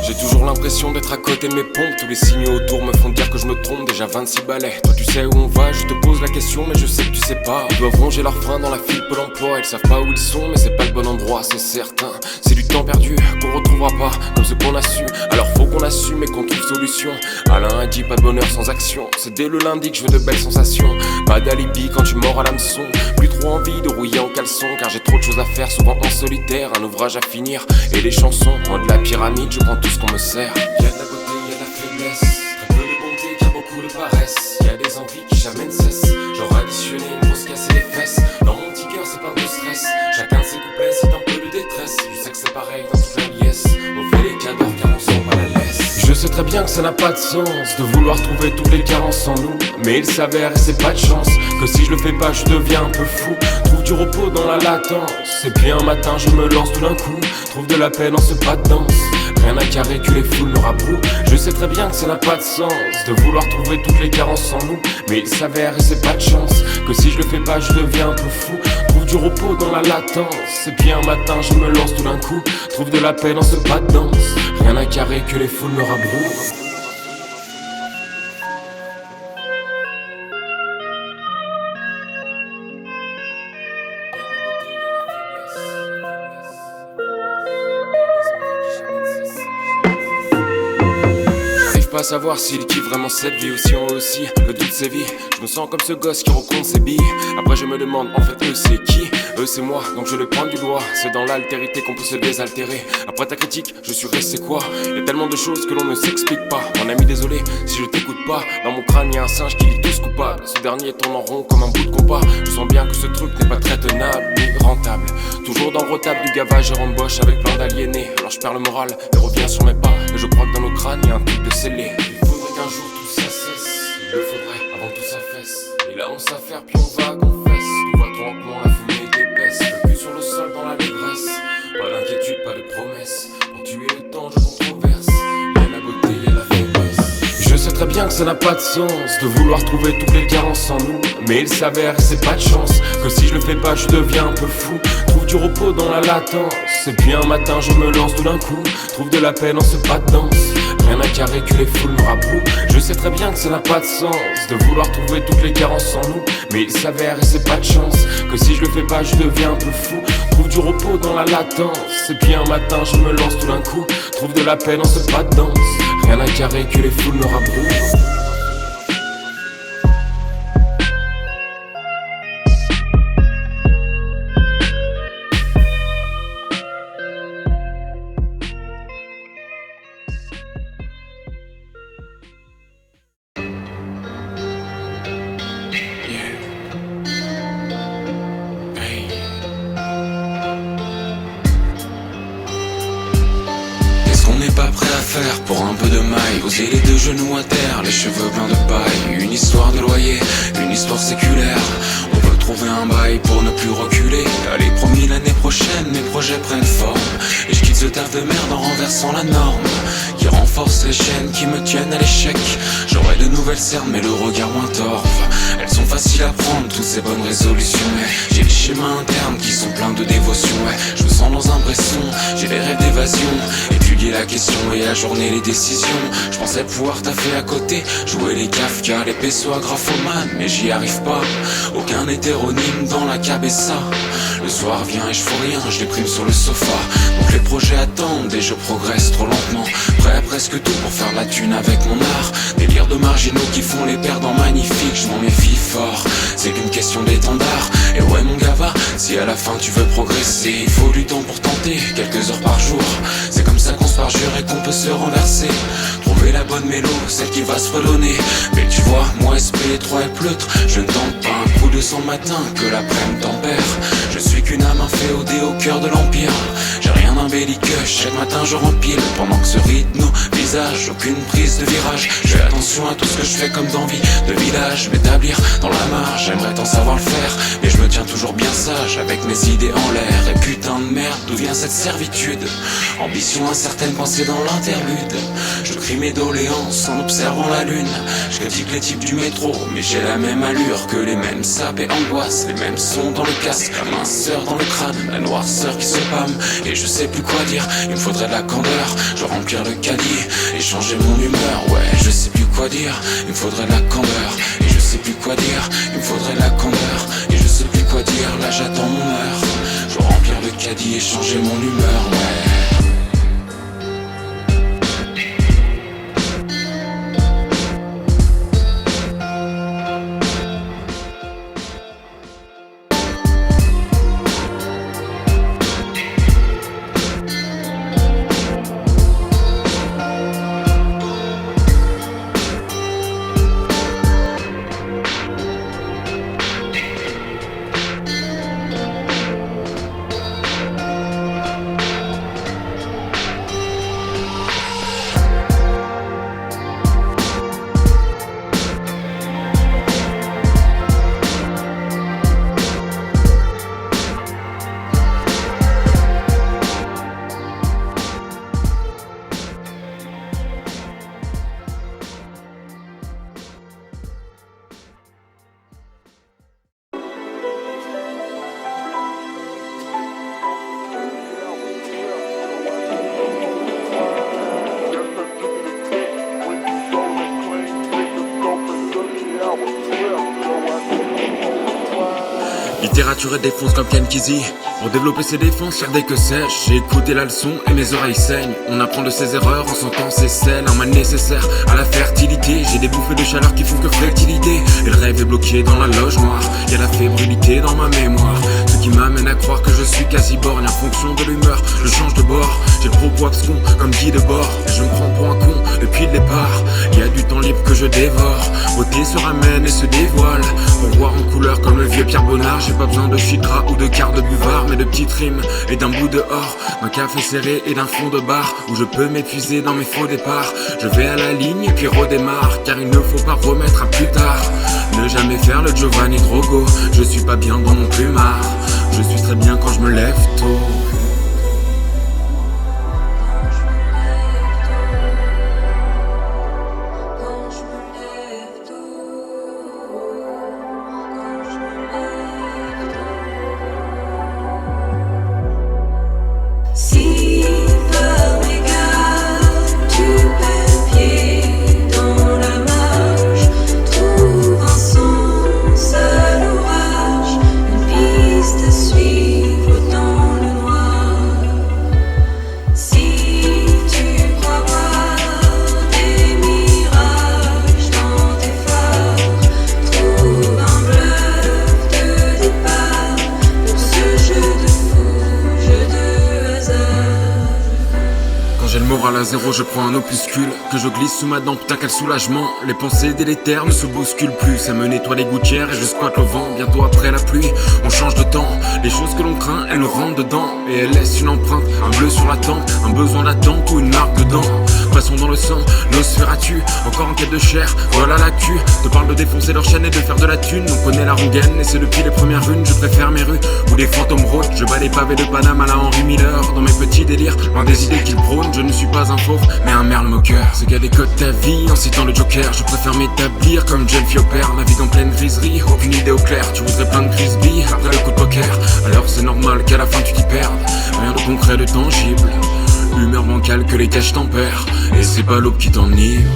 J'ai toujours l'impression d'être à côté de mes pompes. Tous les signaux autour me font dire que je me trompe. Déjà 26 balais, toi tu sais où on va. Je te pose la question mais je sais que tu sais pas. Ils doivent ronger leurs freins dans la file Pôle emploi. Ils savent pas où ils sont mais c'est pas le bon endroit, c'est certain. C'est du temps perdu qu'on retrouvera pas comme ce qu'on a su. Alors faut qu'on assume et qu'on trouve solution. Alain a dit pas de bonheur sans action. C'est dès le lundi que je veux de belles sensations. Pas d'alibi quand tu mords à l'hameçon. Plus trop envie de rouiller en caleçon. Car j'ai trop de choses à faire, souvent en solitaire. Un ouvrage à finir et les chansons. Loin de la pyramide, je prends tout ce qu'on me sert. Y'a de la beauté, y'a de la faiblesse. Très peu de bonté car beaucoup de paresse. Y'a des envies qui jamais ne cessent. Genre additionner une grosse casse et des fesses. Dans mon petit cœur c'est pas de stress. Chacun de ses couplets c'est un peu de détresse. Je sais que c'est pareil dans toute la liesse. On fait les cadors car on sent pas la laisse. Je sais très bien que ça n'a pas de sens de vouloir trouver toutes les carences en nous. Mais il s'avère, et c'est pas de chance, que si je le fais pas je deviens un peu fou. Trouve du repos dans la latence. Et puis un matin je me lance tout d'un coup. Trouve de la paix dans ce pas de danse. Rien à carrer que les foules me rabrouent. Je sais très bien que ça n'a pas de sens de vouloir trouver toutes les carences en nous. Mais il s'avère, et c'est pas de chance, que si je le fais pas je deviens un peu fou. Trouve du repos dans la latence. Et puis un matin je me lance tout d'un coup. Trouve de la paix dans ce pas de danse. Rien à carrer que les foules me rabrouent. Pas savoir s'il kiffe vraiment cette vie ou si on aussi le doute sévit. Je me sens comme ce gosse qui recompte ses billes. Après je me demande en fait eux c'est qui. Eux c'est moi donc je le prends du doigt. C'est dans l'altérité qu'on peut se désaltérer. Après ta critique je suis resté quoi. Y'a tellement de choses que l'on ne s'explique pas. Mon ami désolé si je t'écoute pas. Dans mon crâne y'a un singe qui lit tous coupables. Ce dernier tourne en rond comme un bout de compas. Je sens bien que ce truc n'est pas très tenable ni rentable. Toujours dans le retable du gavage et remboche avec plein d'aliénés. Alors je perds le moral et reviens sur mes pas. Et je crois que dans nos crânes y'a un truc de scellé. Il faudrait qu'un jour tout ça cesse. Il le faudrait avant que tout s'affaisse. Et là on s'affaire puis on va confesse. Nous voit trop lentement la fumée est épaisse. Le cul sur le sol dans l'allégresse. Pas d'inquiétude, pas de promesse. Pour tuer le temps je controverse. Y'a la beauté, y'a la faiblesse. Je sais très bien que ça n'a pas de sens de vouloir trouver toutes les carences en nous. Mais il s'avère, et c'est pas de chance, que si je le fais pas je deviens un peu fou. Trouve du repos dans la latence. Et puis un matin je me lance tout d'un coup. Trouve de la paix dans ce pas de danse. Rien à carrer que les foules me rabrouent. Je sais très bien que ça n'a pas de sens de vouloir trouver toutes les carences en nous. Mais il s'avère, et c'est pas de chance, que si je le fais pas je deviens un peu fou. Trouve du repos dans la latence. Et puis un matin je me lance tout d'un coup. Trouve de la paix dans ce pas de danse. Rien à carrer que les foules me rabrouent. Pour un peu de maille, poser les deux genoux à terre, les cheveux pleins de paille. Une histoire de loyer, une histoire séculaire. On veut trouver un bail pour ne plus reculer. Allez, promis l'année prochaine, mes projets prennent forme. Et je quitte ce taf de merde en renversant la norme qui renforce les chaînes qui me tiennent à l'échec. J'aurai de nouvelles cernes mais le regard moins torve. Elles sont faciles à prendre, toutes ces bonnes résolutions. J'ai les schémas internes qui sont pleins de dévotion. Je me sens dans un bresson, j'ai des rêves d'évasion. Étudier la question et ajourner les décisions. Je pensais pouvoir taffer à côté, jouer les Kafka, les Pessoa, graphoman, mais j'y arrive pas. Aucun hétéronyme dans la cabessa. Le soir vient et je fous rien, je déprime sur le sofa. Donc les projets attendent et je progresse trop lentement. Prêt à presque tout pour faire de la thune avec mon art. Délire de marginaux qui font les perdants magnifiques. Je m'en méfie fort, c'est qu'une question d'étendard. Et ouais mon gava, si à la fin tu veux progresser, il faut du temps pour tenter, quelques heures par jour. C'est comme ça qu'on se parjure et qu'on peut se renverser. Trouver la bonne mélo, celle qui va se redonner. Mais tu vois, moi SP3 et pleutre, je ne tente pas un coup de sang matin que l'après-midi tempère. Je suis qu'une âme inféodée au cœur de l'empire. J'ai rien d'un belliqueux, chaque matin je rempile. Pendant que ce rythme nous vise visage, aucune prise de virage. Je fais attention à tout ce que je fais comme d'envie de village. M'établir dans la marge, j'aimerais tant savoir le faire, mais je me tiens toujours bien sage avec mes idées en l'air. Et putain de merde, d'où vient cette servitude? Ambition incertaine coincée dans l'interlude. Je crie mes doléances en observant la lune. Je critique les types du métro, mais j'ai la même allure que les mêmes sapes et angoisses. Les mêmes sons dans le casque, la minceur dans le crâne, la noirceur qui se pâme. Et je sais plus quoi dire, il me faudrait de la candeur. Je dois remplir le caddie et changer mon humeur. Ouais, je sais plus quoi dire, il me faudrait de la candeur. Et je sais plus quoi dire, il me faudrait de la candeur. Et je sais plus quoi dire, là j'attends mon heure. Je dois remplir le caddie et changer mon humeur, ouais. Littérature et défonce comme Ken Kesey. Pour développer ses défenses, faire des que sais-je. J'ai écouté la leçon et mes oreilles saignent. On apprend de ses erreurs en sentant ses selles. Un mal nécessaire à la fertilité. J'ai des bouffées de chaleur qui font que fléter l'idée. Et le rêve est bloqué dans la loge noire. Y'a la fébrilité dans ma mémoire, ce qui m'amène à croire que je suis quasi borgne. En fonction de l'humeur, je change de bord. J'ai le propos abscon comme Guy de bord. Et je me prends pour un con depuis le départ. Y'a du temps libre que je dévore. Beauté se ramène et se dévoile. Pour voir en couleur comme le vieux Pierre Bonnard. J'ai pas besoin de chitra ou de quart de buvard, mais de petites rimes et d'un bout de or, d'un café serré et d'un fond de bar où je peux m'épuiser dans mes faux départs. Je vais à la ligne et puis redémarre, car il ne faut pas remettre à plus tard. Ne jamais faire le Giovanni Drogo, je suis pas bien dans mon plumard. Je suis très bien quand je me lève tôt. J'ai le moral à zéro, je prends un opuscule que je glisse sous ma dent, putain quel soulagement. Les pensées délétères ne se bousculent plus. Ça me nettoie les gouttières et je squatte le vent. Bientôt après la pluie, on change de temps. Les choses que l'on craint, elles nous rentrent dedans. Et elles laissent une empreinte, un bleu sur la tempe, un besoin d'attente ou une marque dedans. Passons dans le sang, Nosferatu, encore en quête de chair, voilà l'actu. Te parle de défoncer leur chaîne et de faire de la thune. On connaît la rengaine et c'est depuis les premières runes. Je préfère mes rues où des fantômes rôdent. Je bats les pavés de Paname à la Henri Miller. Dans mes petits délires, loin des idées qu'ils prônent. Je ne suis pas un fauve, mais un merle moqueur. Ce gars décode ta vie en citant le Joker. Je préfère m'établir comme John Fioper. Navigue en pleine griserie, aucune idée au clair. Tu voudrais plein de frisbee après le coup de poker. Alors c'est normal qu'à la fin tu t'y perdes. Rien de concret, de tangible. Humeur bancale que les caches tempèrent. Et c'est pas l'aube qui t'enivre.